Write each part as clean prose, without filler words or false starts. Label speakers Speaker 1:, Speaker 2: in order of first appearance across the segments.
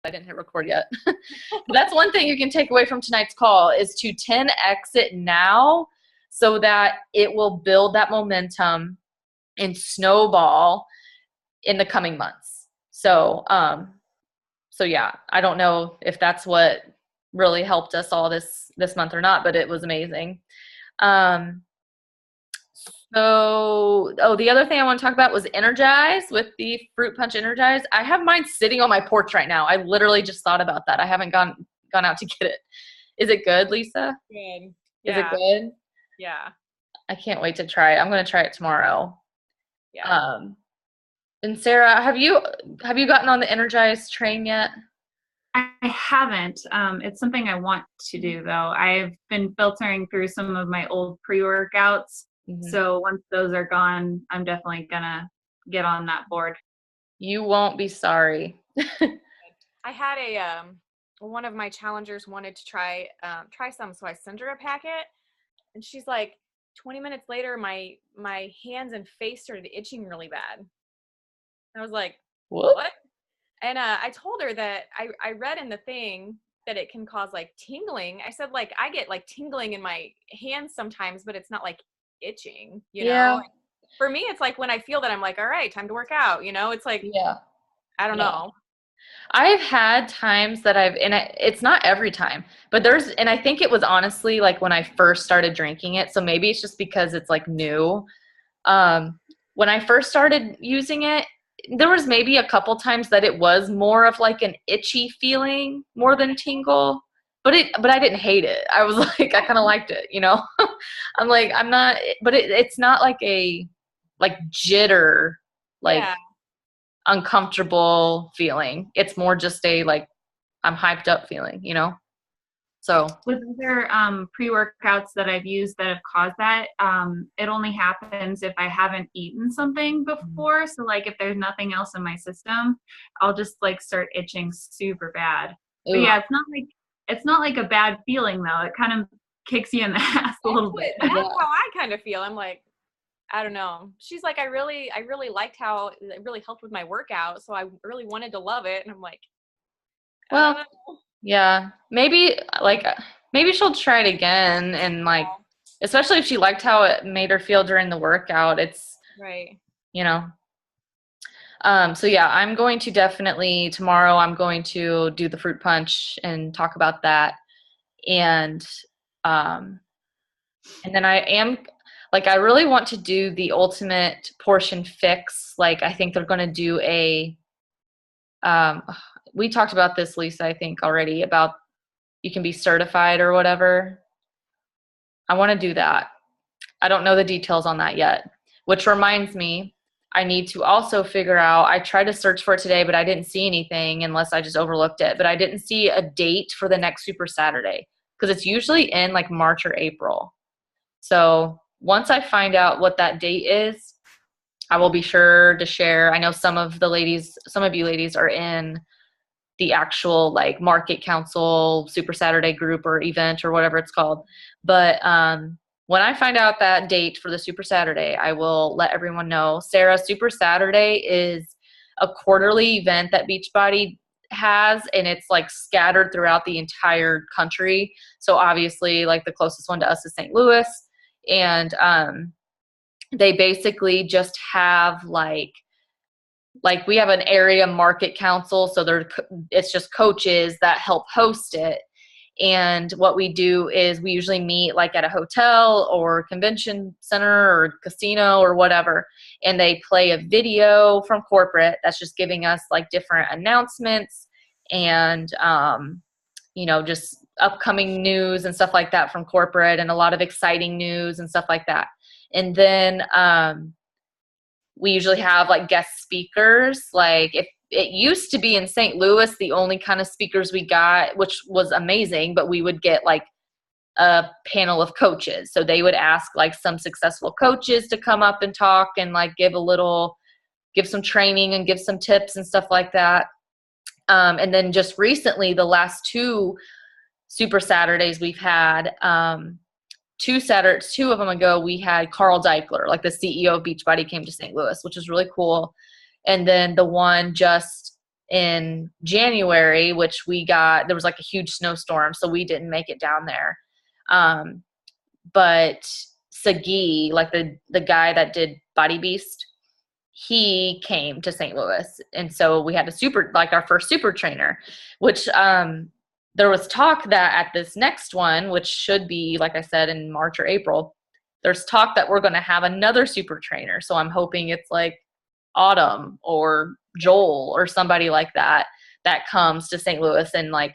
Speaker 1: I didn't hit record yet. That's one thing you can take away from tonight's call is to 10x it now so that it will build that momentum and snowball in the coming months. So yeah, I don't know if that's what really helped us all this month or not, but it was amazing. The other thing I want to talk about was Energize with the Fruit Punch Energize. I have mine sitting on my porch right now. I literally just thought about that. I haven't gone out to get it. Is it good, Lisa?
Speaker 2: Good.
Speaker 1: Yeah. Is it good?
Speaker 2: Yeah.
Speaker 1: I can't wait to try it. I'm going to try it tomorrow.
Speaker 2: Yeah.
Speaker 1: And Sarah, have you gotten on the Energize train yet?
Speaker 3: I haven't. It's something I want to do though. I've been filtering through some of my old pre-workouts. Mm-hmm. So once those are gone, I'm definitely gonna get on that board.
Speaker 1: You won't be sorry.
Speaker 2: I had one of my challengers wanted to try some, so I sent her a packet, and she's like, 20 minutes later, my hands and face started itching really bad. I was like, what? And I told her that I read in the thing that it can cause like tingling. I said, like, I get like tingling in my hands sometimes, but it's not like itching, you know? For me, it's like when I feel that I'm like, all right, time to work out, you know? It's like, I don't know.
Speaker 1: I've had times that it's not every time, but and I think it was honestly like when I first started drinking it. So maybe it's just because it's like new. When I first started using it, there was maybe a couple times that it was more of like an itchy feeling more than tingle, but I didn't hate it. I was like, I kind of liked it, you know? I'm like, I'm not, but it's not like a like jitter, like uncomfortable feeling. It's more just a like, I'm hyped up feeling, you know? So
Speaker 3: with other pre-workouts that I've used that have caused that, it only happens if I haven't eaten something before. So like if there's nothing else in my system, I'll just like start itching super bad. But yeah, it's not like a bad feeling though. It kind of kicks you in the ass a little bit.
Speaker 2: That's how I kind of feel. I'm like, I don't know. She's like, I really liked how it really helped with my workout. So I really wanted to love it. And I'm like,
Speaker 1: well, I don't know. Yeah, maybe she'll try it again, and like, especially if she liked how it made her feel during the workout. It's
Speaker 2: right,
Speaker 1: you know. So yeah, I'm going to definitely tomorrow. I'm going to do the fruit punch and talk about that, and then I really want to do the ultimate portion fix. Like I think they're going to do a. We talked about this, Lisa, I think already, about you can be certified or whatever. I want to do that. I don't know the details on that yet, which reminds me, I need to also figure out, I tried to search for it today, but I didn't see anything unless I just overlooked it. But I didn't see a date for the next Super Saturday because it's usually in like March or April. So once I find out what that date is, I will be sure to share. I know some of you ladies are in the actual like Market Council Super Saturday group or event or whatever it's called. But when I find out that date for the Super Saturday, I will let everyone know. Sarah, Super Saturday is a quarterly event that Beachbody has, and it's like scattered throughout the entire country. So obviously like the closest one to us is St. Louis. And they basically just have like we have an area market council, so it's just coaches that help host it. And what we do is we usually meet like at a hotel or convention center or casino or whatever, and they play a video from corporate that's just giving us like different announcements and just upcoming news and stuff like that from corporate, and a lot of exciting news and stuff like that. And then we usually have like guest speakers. Like if it used to be in St. Louis, the only kind of speakers we got, which was amazing, but we would get like a panel of coaches. So they would ask like some successful coaches to come up and talk and like give some training and give some tips and stuff like that. And then just recently, the last 2 Super Saturdays we've had, 2 of them ago, we had Carl Deichler, like the CEO of Beachbody, came to St. Louis, which was really cool. And then the one just in January, which there was like a huge snowstorm, so we didn't make it down there. But Sagi, like the guy that did Body Beast, he came to St. Louis. And so we had our first super trainer, which there was talk that at this next one, which should be, like I said, in March or April, there's talk that we're going to have another super trainer. So I'm hoping it's like Autumn or Joel or somebody like that comes to St. Louis and like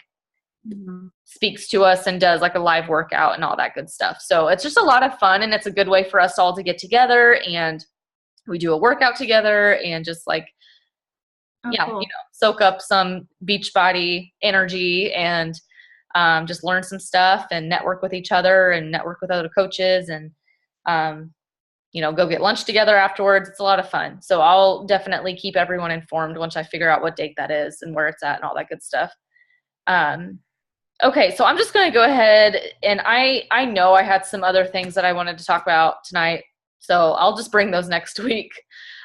Speaker 1: speaks to us and does like a live workout and all that good stuff. So it's just a lot of fun, and it's a good way for us all to get together, and we do a workout together and just like, cool. Soak up some Beachbody energy and just learn some stuff and network with each other and network with other coaches and, go get lunch together afterwards. It's a lot of fun. So I'll definitely keep everyone informed once I figure out what date that is and where it's at and all that good stuff. Okay, so I'm just going to go ahead, and I know I had some other things that I wanted to talk about tonight, so I'll just bring those next week.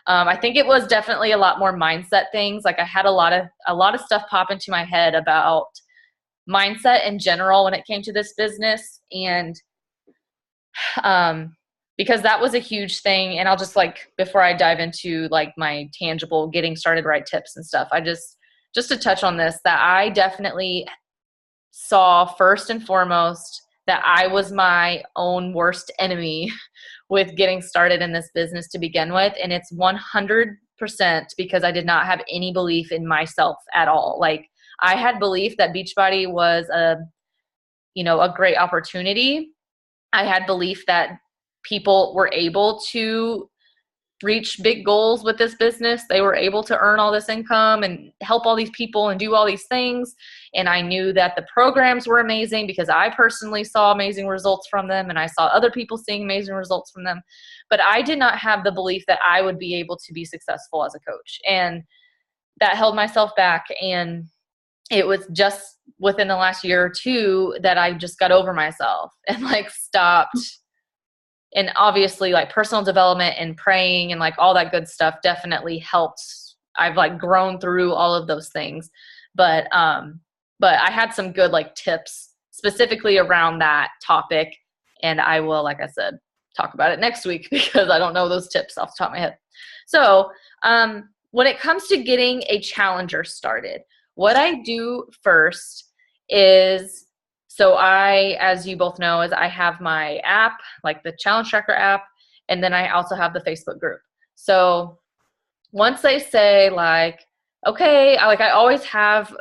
Speaker 1: I think it was definitely a lot more mindset things. Like I had a lot of stuff pop into my head about mindset in general when it came to this business, and because that was a huge thing. And I'll just like, before I dive into like my tangible getting started right tips and stuff, I just to touch on this, that I definitely saw first and foremost that I was my own worst enemy with getting started in this business to begin with. And it's 100% because I did not have any belief in myself at all. Like I had belief that Beachbody was a great opportunity. I had belief that people were able to reach big goals with this business. They were able to earn all this income and help all these people and do all these things. And I knew that the programs were amazing because I personally saw amazing results from them, and I saw other people seeing amazing results from them. But I did not have the belief that I would be able to be successful as a coach. And that held myself back. And it was just within the last year or two that I just got over myself and like stopped. And obviously like personal development and praying and like all that good stuff definitely helped. I've like grown through all of those things. But I had some good like tips specifically around that topic. And I will, like I said, talk about it next week because I don't know those tips off the top of my head. So when it comes to getting a challenger started, what I do first is, so as you both know, is I have my app, like the Challenge Tracker app, and then I also have the Facebook group. So once they say like, okay, I always have,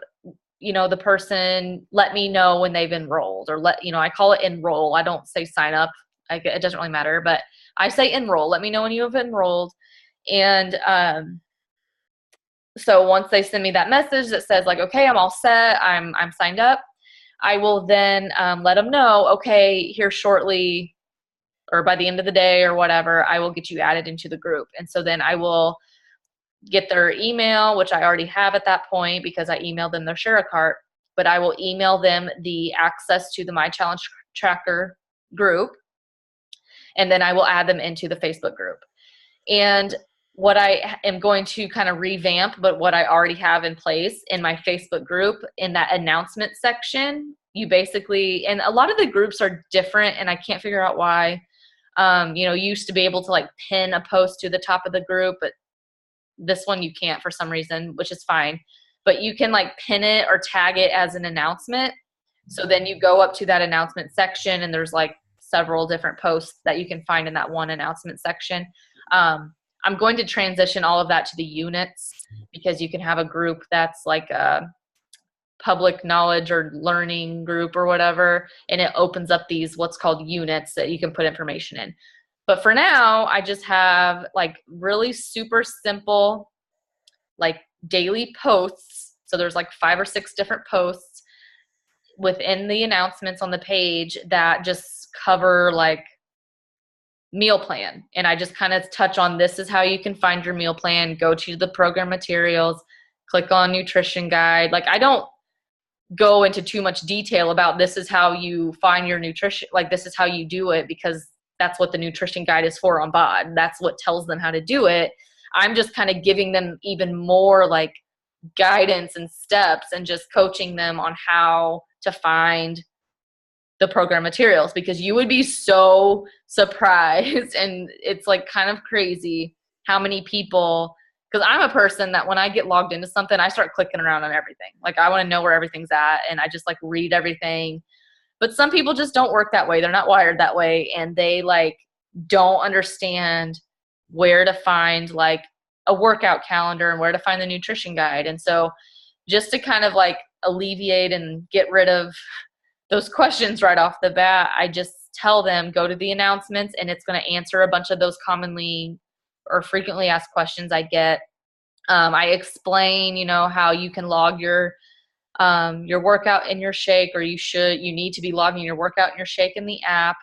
Speaker 1: the person let me know when they've enrolled, or I call it enroll. I don't say sign up. It doesn't really matter, but I say enroll. Let me know when you have enrolled. And so once they send me that message that says like, okay, I'm all set, I'm signed up, I will then let them know, okay, here shortly or by the end of the day or whatever, I will get you added into the group. And so then I will get their email, which I already have at that point because I emailed them their share a cart, but I will email them the access to the My Challenge Tracker group. And then I will add them into the Facebook group. And what I am going to kind of revamp, but what I already have in place in my Facebook group, in that announcement section, you basically, and a lot of the groups are different and I can't figure out why. You used to be able to like pin a post to the top of the group, but this one you can't for some reason, which is fine. But you can like pin it or tag it as an announcement. So then you go up to that announcement section and there's like several different posts that you can find in that one announcement section. I'm going to transition all of that to the units because you can have a group that's like a public knowledge or learning group or whatever, and it opens up these what's called units that you can put information in. But for now, I just have like really super simple like daily posts. So there's like 5 or 6 different posts within the announcements on the page that just cover like meal plan. And I just kind of touch on, this is how you can find your meal plan. Go to the program materials, click on nutrition guide. Like I don't go into too much detail about this is how you find your nutrition. Like this is how you do it, because that's what the nutrition guide is for on BOD. That's what tells them how to do it. I'm just kind of giving them even more like guidance and steps and just coaching them on how to find the program materials, because you would be so surprised and it's like kind of crazy how many people, because I'm a person that when I get logged into something, I start clicking around on everything. Like I want to know where everything's at and I just like read everything. But some people just don't work that way. They're not wired that way, and they like don't understand where to find like a workout calendar and where to find the nutrition guide. And so just to kind of like alleviate and get rid of those questions right off the bat, I just tell them, go to the announcements and it's going to answer a bunch of those commonly or frequently asked questions I get. I explain, you know, how you can log your workout in your shake, or you need to be logging your workout in your shake in the app.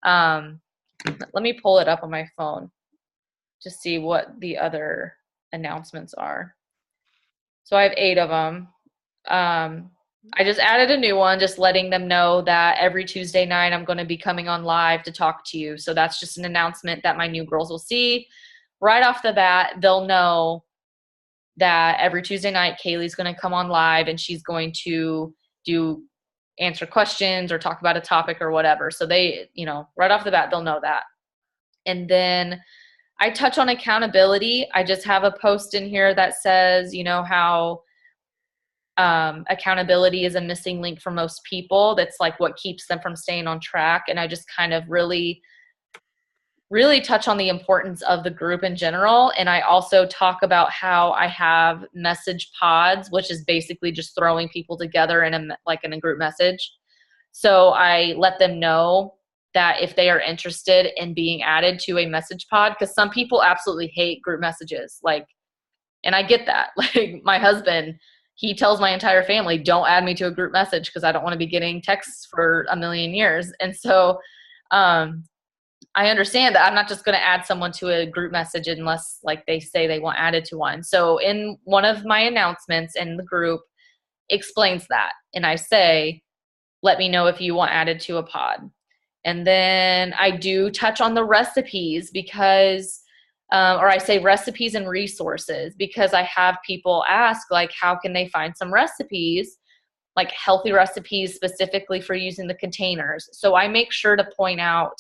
Speaker 1: Let me pull it up on my phone to see what the other announcements are. So I have 8 of them. I just added a new one, just letting them know that every Tuesday night I'm going to be coming on live to talk to you. So that's just an announcement that my new girls will see. Right off the bat, they'll know that every Tuesday night Kaylee's going to come on live and she's going to answer questions or talk about a topic or whatever. So they, you know, right off the bat, they'll know that. And then I touch on accountability. I just have a post in here that says, you know, how accountability is a missing link for most people. That's like what keeps them from staying on track. And I just kind of really touch on the importance of the group in general. And I also talk about how I have message pods, which is basically just throwing people together in a group message. So I let them know that if they are interested in being added to a message pod, because some people absolutely hate group messages. Like, and I get that. Like my husband, he tells my entire family, don't add me to a group message because I don't want to be getting texts for a million years. And so I understand that I'm not just going to add someone to a group message unless like they say they want added to one. So in one of my announcements in the group explains that. And I say, let me know if you want added to a pod. And then I do touch on the recipes because or I say recipes and resources, because I have people ask, like, how can they find some recipes, like healthy recipes specifically for using the containers? So I make sure to point out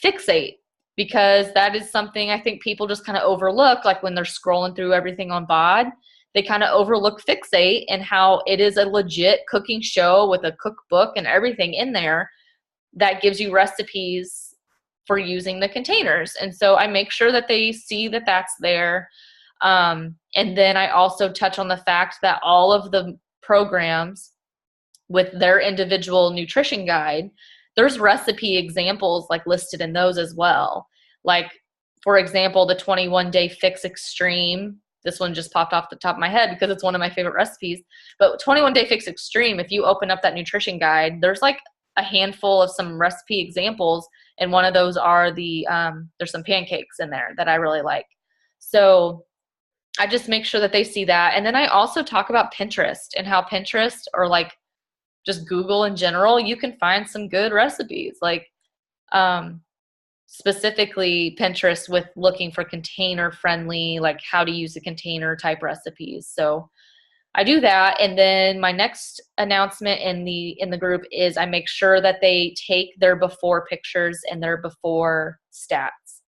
Speaker 1: Fixate, because that is something I think people just kind of overlook. Like when they're scrolling through everything on BOD, they kind of overlook Fixate and how it is a legit cooking show with a cookbook and everything in there that gives you recipes for using the containers. And so I make sure that they see that that's there. And then I also touch on the fact that all of the programs with their individual nutrition guide, there's recipe examples like listed in those as well. Like, for example, the 21-Day Fix Extreme. This one just popped off the top of my head because it's one of my favorite recipes. But 21-Day Fix Extreme, if you open up that nutrition guide, there's like a handful of some recipe examples. And one of those are there's some pancakes in there that I really like. So I just make sure that they see that. And then I also talk about Pinterest and how Pinterest, or like just Google in general, you can find some good recipes. Like specifically Pinterest with looking for container friendly, like how to use a container type recipes. So I do that. And then my next announcement in the group is I make sure that they take their before pictures and their before stats,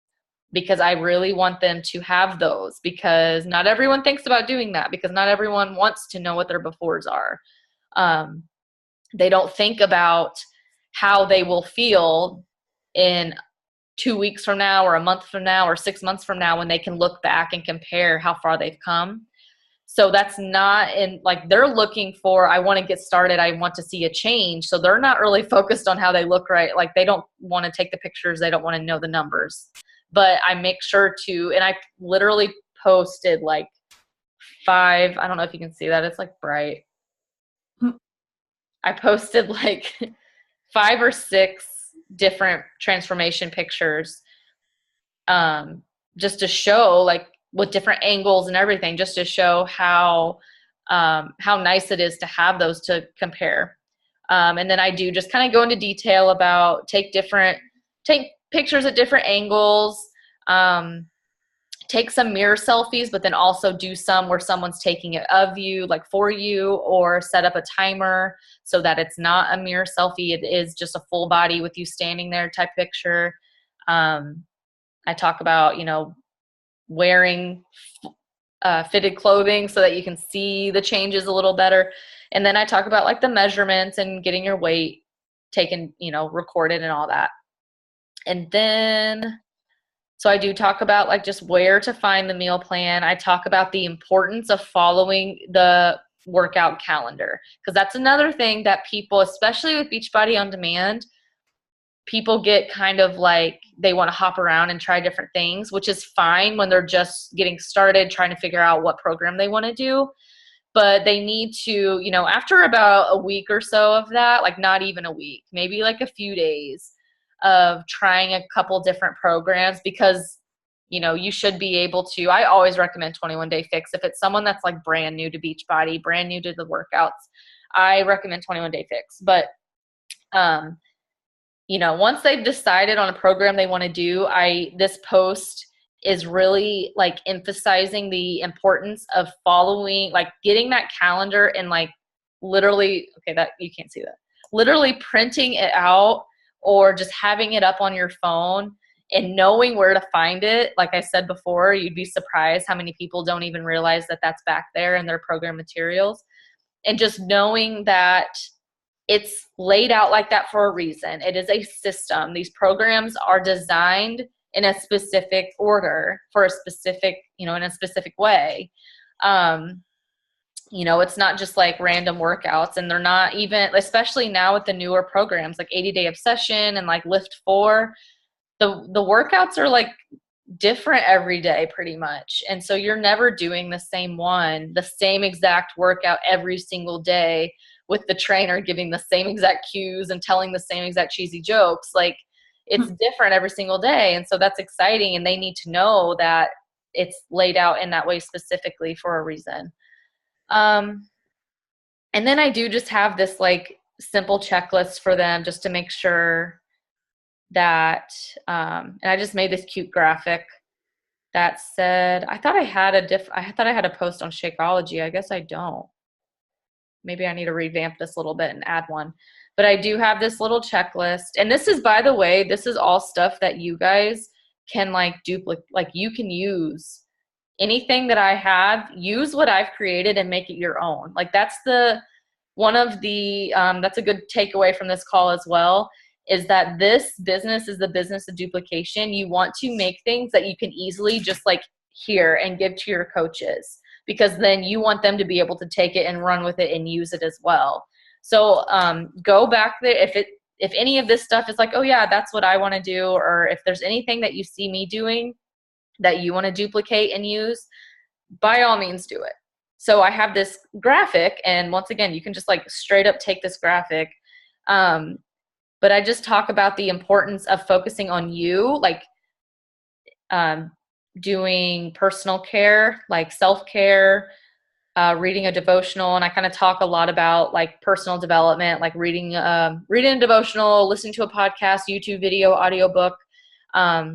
Speaker 1: because I really want them to have those, because not everyone thinks about doing that, because not everyone wants to know what their befores are. They don't think about how they will feel in 2 weeks from now or a month from now or 6 months from now when they can look back and compare how far they've come. So that's not in, like, they're looking for, I want to get started, I want to see a change. So they're not really focused on how they look, right? Like they don't want to take the pictures. They don't want to know the numbers. But I make sure to, and I literally posted like 5, I don't know if you can see that. It's like bright. I posted like 5 or 6 different transformation pictures just to show, like, with different angles and everything, just to show how nice it is to have those to compare. And then I do just kind of go into detail about take pictures at different angles, take some mirror selfies, but then also do some where someone's taking it of you, like for you, or set up a timer so that it's not a mirror selfie. It is just a full body with you standing there type picture. I talk about, wearing fitted clothing so that you can see the changes a little better. And then I talk about like the measurements and getting your weight taken, recorded and all that. And then, so I do talk about like just where to find the meal plan. I talk about the importance of following the workout calendar, because that's another thing that people, especially with Beachbody On Demand, people get kind of like they want to hop around and try different things, which is fine when they're just getting started trying to figure out what program they want to do. But they need to, after about a week or so of that, like not even a week, maybe like a few days of trying a couple different programs, because you should be able to. I always recommend 21 Day Fix. If it's someone that's like brand new to Beachbody, brand new to the workouts, I recommend 21 Day Fix. But once they've decided on a program they want to do, this post is really like emphasizing the importance of following, like getting that calendar and like literally, okay, that you can't see that, literally printing it out or just having it up on your phone and knowing where to find it. Like I said before, you'd be surprised how many people don't even realize that that's back there in their program materials. And just knowing that it's laid out like that for a reason. It is a system. These programs are designed in a specific order for a specific, in a specific way. It's not just like random workouts, and they're not even, especially now with the newer programs like 80 Day Obsession and like Lift 4, the workouts are like different every day pretty much. And so you're never doing the same exact workout every single day with the trainer giving the same exact cues and telling the same exact cheesy jokes. Like it's different every single day. And so that's exciting. And they need to know that it's laid out in that way specifically for a reason. And then I do just have this like simple checklist for them just to make sure that, and I just made this cute graphic that said, I thought I had a post on Shakeology. I guess I don't. Maybe I need to revamp this a little bit and add one. But I do have this little checklist. And this is, by the way, this is all stuff that you guys can like duplicate. Like you can use anything that I have, use what I've created and make it your own. Like that's one of the, that's a good takeaway from this call as well, is that this business is the business of duplication. You want to make things that you can easily just like hear and give to your coaches, because then you want them to be able to take it and run with it and use it as well. So go back there. If any of this stuff is like, oh yeah, that's what I want to do, or if there's anything that you see me doing that you want to duplicate and use, by all means do it. So I have this graphic, and once again, you can just like straight up take this graphic. But I just talk about the importance of focusing on you, like doing personal care, like self-care, reading a devotional. And I kind of talk a lot about like personal development, like reading a devotional, listening to a podcast, YouTube video, audiobook.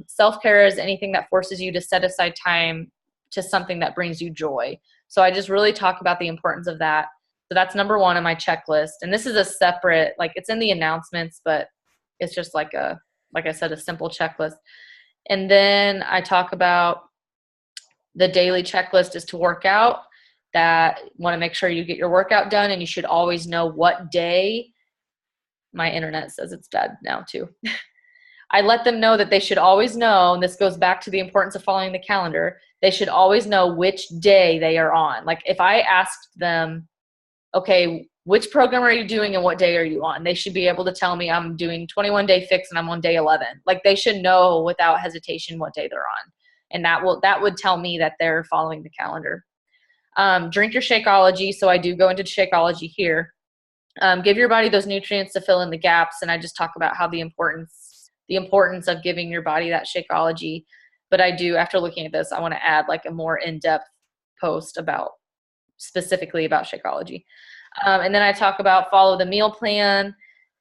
Speaker 1: Self-care is anything that forces you to set aside time to something that brings you joy. So I just really talk about the importance of that. So that's number one on my checklist. And this is a separate, like it's in the announcements, but it's just like I said, a simple checklist. And then I talk about the daily checklist is to work out. That want to make sure you get your workout done, and you should always know what day. My internet says it's bad now too. I let them know that they should always know, and this goes back to the importance of following the calendar, they should always know which day they are on. Like if I asked them, okay, which program are you doing and what day are you on? They should be able to tell me I'm doing 21 Day Fix and I'm on day 11. Like they should know without hesitation what day they're on. And that would tell me that they're following the calendar. Drink your Shakeology. So I do go into Shakeology here. Give your body those nutrients to fill in the gaps. And I just talk about how the importance of giving your body that Shakeology. But I do, after looking at this, I want to add like a more in-depth post specifically about Shakeology. And then I talk about follow the meal plan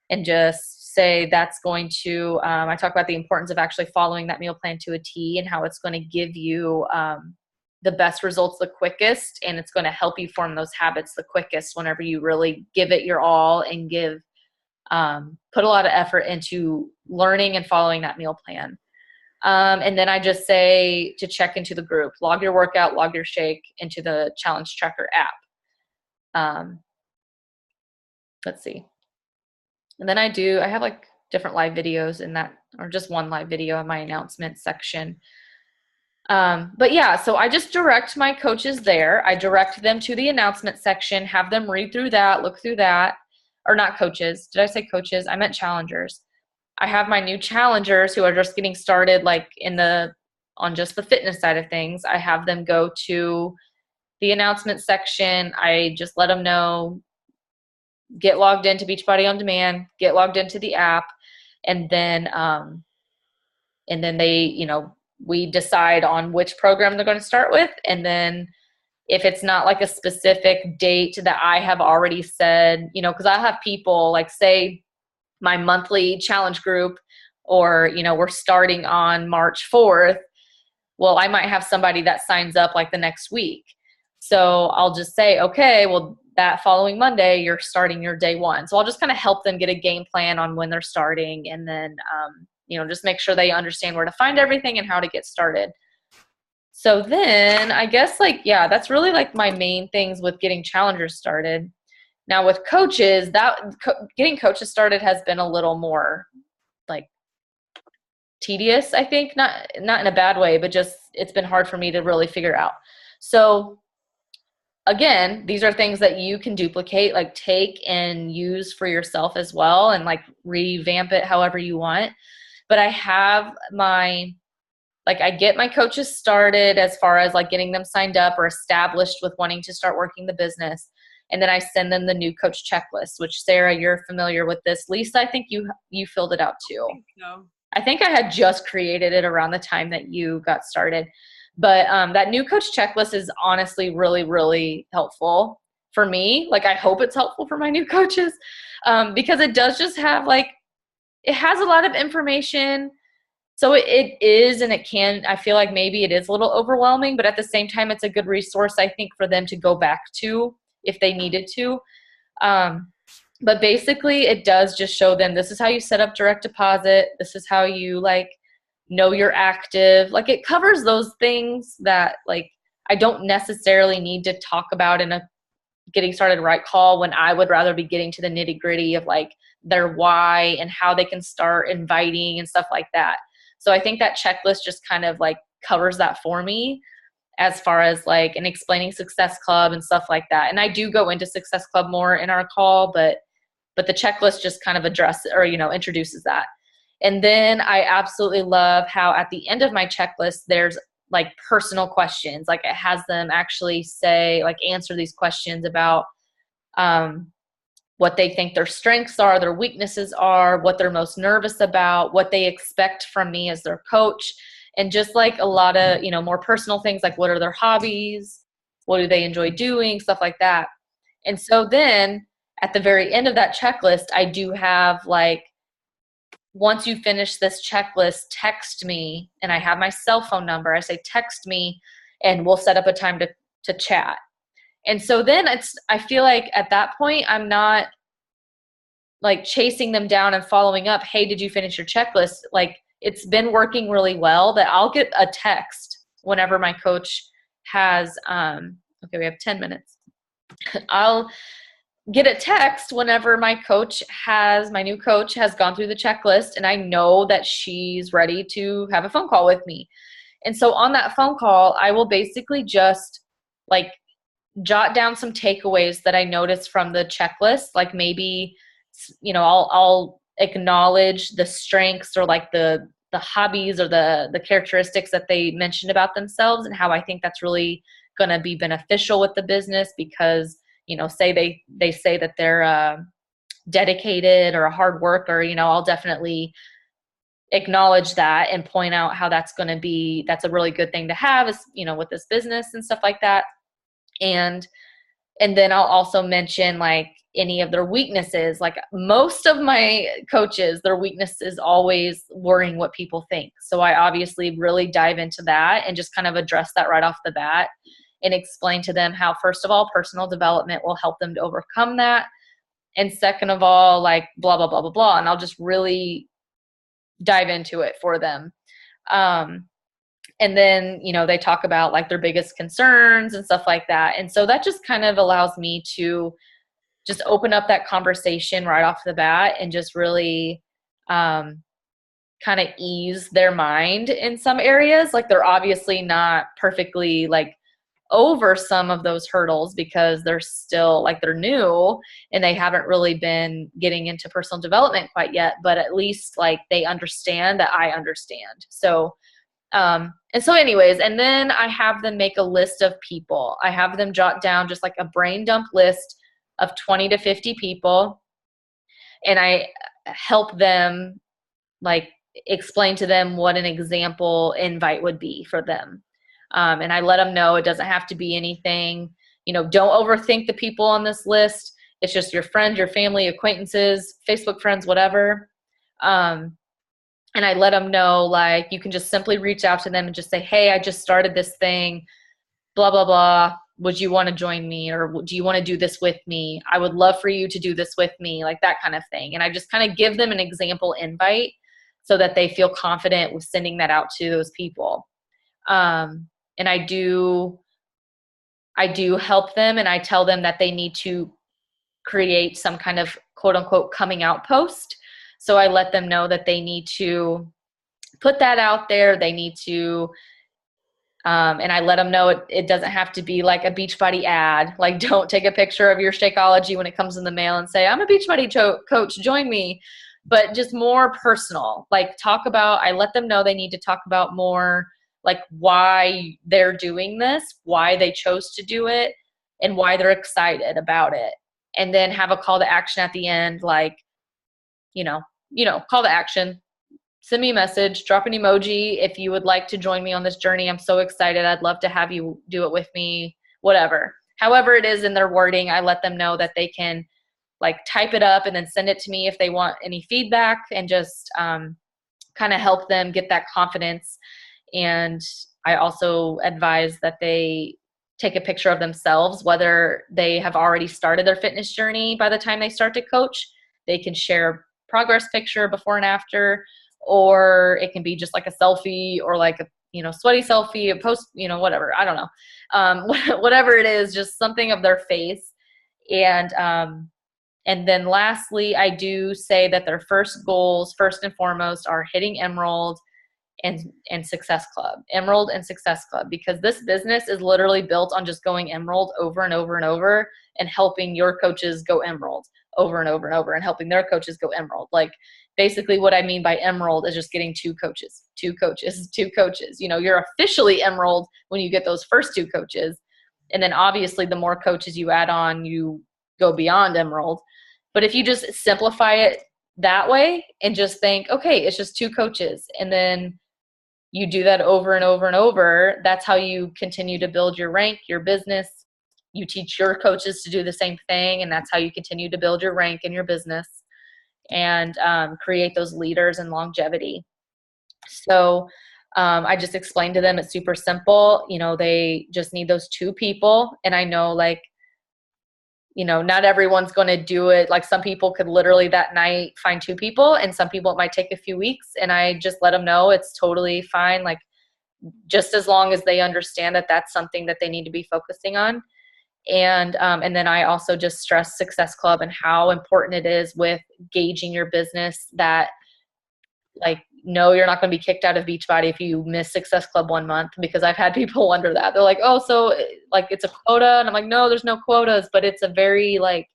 Speaker 1: and just say that's going to, I talk about the importance of actually following that meal plan to a T and how it's going to give you the best results the quickest, and it's going to help you form those habits the quickest whenever you really give it your all and put a lot of effort into learning and following that meal plan. And then I just say to check into the group, log your workout, log your shake into the challenge tracker app. Let's see. And then I have like different live videos in that, or just one live video in my announcement section. But yeah, so I just direct my coaches there. I direct them to the announcement section, have them read through that, look through that, or not coaches. Did I say coaches? I meant challengers. I have my new challengers who are just getting started, like on just the fitness side of things. I have them go to the announcement section. I just let them know, get logged into Beachbody On Demand, get logged into the app, and then they, we decide on which program they're going to start with. And then if it's not like a specific date that I have already said, because I have people like, say my monthly challenge group, or, we're starting on March 4th. Well, I might have somebody that signs up like the next week. So I'll just say, okay, well, that following Monday, you're starting your day one. So I'll just kind of help them get a game plan on when they're starting, and then, just make sure they understand where to find everything and how to get started. So then I guess that's really like my main things with getting challengers started. Now with coaches, getting coaches started has been a little more like tedious, I think, not in a bad way, but just it's been hard for me to really figure out. So again, these are things that you can duplicate, like take and use for yourself as well, and like revamp it however you want. But I have I get my coaches started as far as like getting them signed up or established with wanting to start working the business. And then I send them the new coach checklist, which Sarah, you're familiar with this. Lisa, I think you filled it out too. I think I had just created it around the time that you got started. But that new coach checklist is honestly really, really helpful for me. Like, I hope it's helpful for my new coaches, because it does just have it has a lot of information. So it is, and it can, I feel like maybe it is a little overwhelming, but at the same time, it's a good resource, I think, for them to go back to if they needed to. But basically, it does just show them, this is how you set up direct deposit. This is how you know you're active. Like, it covers those things that I don't necessarily need to talk about in a getting started right call, when I would rather be getting to the nitty gritty of their why and how they can start inviting and stuff like that. So I think that checklist just kind of covers that for me, as far as and explaining Success Club and stuff like that. And I do go into Success Club more in our call, but the checklist just kind of addresses or, introduces that. And then I absolutely love how at the end of my checklist, there's personal questions. It has them actually say, answer these questions about what they think their strengths are, their weaknesses are, what they're most nervous about, what they expect from me as their coach, and just a lot of, more personal things, what are their hobbies, what do they enjoy doing, stuff like that. And so then at the very end of that checklist, I do have once you finish this checklist, text me, and I have my cell phone number. I say, text me and we'll set up a time to chat. And so then I feel like at that point, I'm not chasing them down and following up. Hey, did you finish your checklist? It's been working really well that I'll get a text whenever my coach has, okay, we have 10 minutes. I'll get a text whenever my new coach has gone through the checklist, and I know that she's ready to have a phone call with me. And so on that phone call, I will basically just jot down some takeaways that I noticed from the checklist. Maybe, I'll acknowledge the strengths or the hobbies or the characteristics that they mentioned about themselves, and how I think that's really going to be beneficial with the business, because say they say that they're dedicated or a hard worker, I'll definitely acknowledge that and point out how that's a really good thing to have, is, with this business and stuff like that. And And then I'll also mention like any of their weaknesses. Like most of my coaches, their weakness is always worrying what people think. So I obviously really dive into that and just kind of address that right off the bat and explain to them how, first of all, personal development will help them to overcome that. And second of all, like blah, blah, blah, blah, blah. And I'll just really dive into it for them. And then, you know, they talk about like their biggest concerns and stuff like that. And so that just kind of allows me to just open up that conversation right off the bat and just really kind of ease their mind in some areas. Like they're obviously not perfectly like over some of those hurdles because they're still like they're new and they haven't really been getting into personal development quite yet, but at least like they understand that I understand. So and so anyways, and then I have them make a list of people. I have them jot down just like a brain dump list of 20 to 50 people. And I help them like explain to them what an example invite would be for them. And I let them know it doesn't have to be anything, you know, don't overthink the people on this list. It's just your friend, your family, acquaintances, Facebook friends, whatever. And I let them know, like, you can just simply reach out to them and just say, hey, I just started this thing, blah, blah, blah. Would you want to join me? Or do you want to do this with me? I would love for you to do this with me, like that kind of thing. And I just kind of give them an example invite so that they feel confident with sending that out to those people. And I do help them, and I tell them that they need to create some kind of quote unquote coming out post. So I let them know that they need to put that out there. They need to, and I let them know it doesn't have to be like a Beachbody ad. Like, don't take a picture of your Shakeology when it comes in the mail and say, I'm a Beachbody coach, join me. But just more personal, like I let them know they need to talk about more like why they're doing this, why they chose to do it, and why they're excited about it. And then have a call to action at the end, like, you know, call to action, send me a message, drop an emoji. If you would like to join me on this journey, I'm so excited. I'd love to have you do it with me, whatever. However it is in their wording, I let them know that they can like type it up and then send it to me if they want any feedback, and just kind of help them get that confidence. And I also advise that they take a picture of themselves, whether they have already started their fitness journey by the time they start to coach. They can share progress picture before and after, or it can be just like a selfie or like a, you know, sweaty selfie, a post, you know, whatever, I don't know. Whatever it is, just something of their face. And then lastly, I do say that their first goals, first and foremost, are hitting Emerald and Success Club, Emerald and Success Club, because this business is literally built on just going Emerald over and over and over and helping your coaches go Emerald over and over and over and helping their coaches go Emerald. Like basically what I mean by Emerald is just getting two coaches. You know, you're officially Emerald when you get those first two coaches. And then obviously the more coaches you add on, you go beyond Emerald. But if you just simplify it that way and just think, okay, it's just two coaches, and then you do that over and over and over, that's how you continue to build your rank, your business. You teach your coaches to do the same thing, and that's how you continue to build your rank in your business and create those leaders and longevity. So I just explained to them it's super simple. You know, they just need those two people. And I know, like, you know, not everyone's going to do it. Like some people could literally that night find two people, and some people it might take a few weeks. And I just let them know it's totally fine. Like just as long as they understand that that's something that they need to be focusing on. And then I also just stress Success Club and how important it is with gauging your business, that like, no, you're not going to be kicked out of Beachbody if you miss Success Club 1 month, because I've had people wonder that. They're like, oh, so like it's a quota. And I'm like, no, there's no quotas, but it's a very like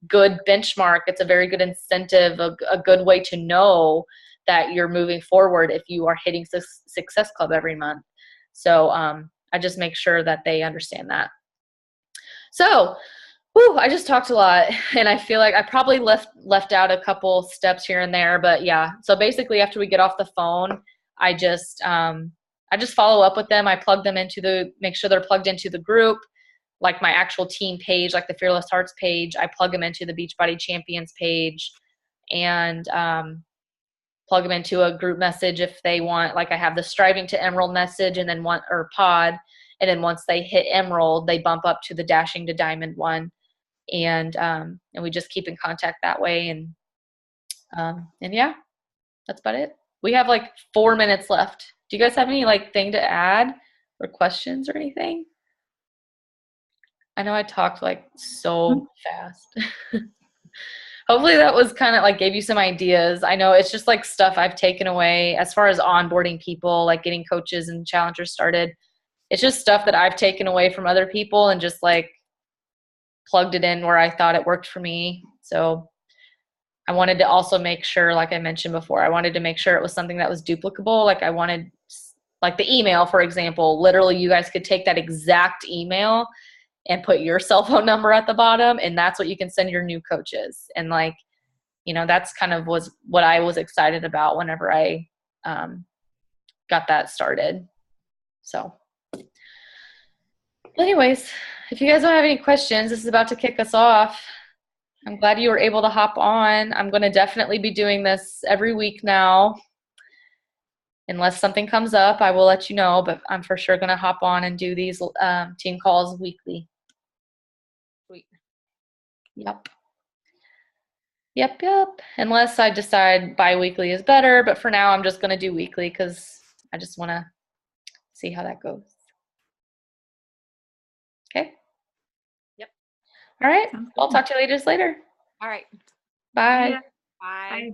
Speaker 1: good benchmark. It's a very good incentive, a good way to know that you're moving forward if you are hitting Success Club every month. So I just make sure that they understand that. So I just talked a lot, and I feel like I probably left out a couple steps here and there, but yeah. So basically after we get off the phone, I just follow up with them. I plug them make sure they're plugged into the group. like my actual team page, like the Fearless Hearts page. I plug them into the Beachbody Champions page and plug them into a group message if they want. Like I have the Striving to Emerald message and then or pod. And then once they hit Emerald, they bump up to the Dashing to Diamond one. And we just keep in contact that way. And yeah, that's about it. We have like 4 minutes left. Do you guys have any like thing to add or questions or anything? I know I talked like so fast. Hopefully that was kind of like gave you some ideas. I know it's just like stuff I've taken away as far as onboarding people, like getting coaches and challengers started. It's just stuff that I've taken away from other people and just like plugged it in where I thought it worked for me. So I wanted to also make sure, like I mentioned before, I wanted to make sure it was something that was duplicable. Like I wanted, like the email, for example, literally you guys could take that exact email and put your cell phone number at the bottom, and that's what you can send your new coaches. And like, you know, that's kind of was what I was excited about whenever I got that started. So anyways, if you guys don't have any questions, this is about to kick us off. I'm glad you were able to hop on. I'm going to definitely be doing this every week now. Unless something comes up, I will let you know, but I'm for sure going to hop on and do these team calls weekly.
Speaker 2: Sweet.
Speaker 1: Yep. Unless I decide bi-weekly is better, but for now I'm just going to do weekly because I just want to see how that goes. Okay?
Speaker 2: Yep.
Speaker 1: All right. I'll talk to you later.
Speaker 2: All right.
Speaker 1: Bye.
Speaker 3: Yeah.
Speaker 2: Bye.
Speaker 3: Bye.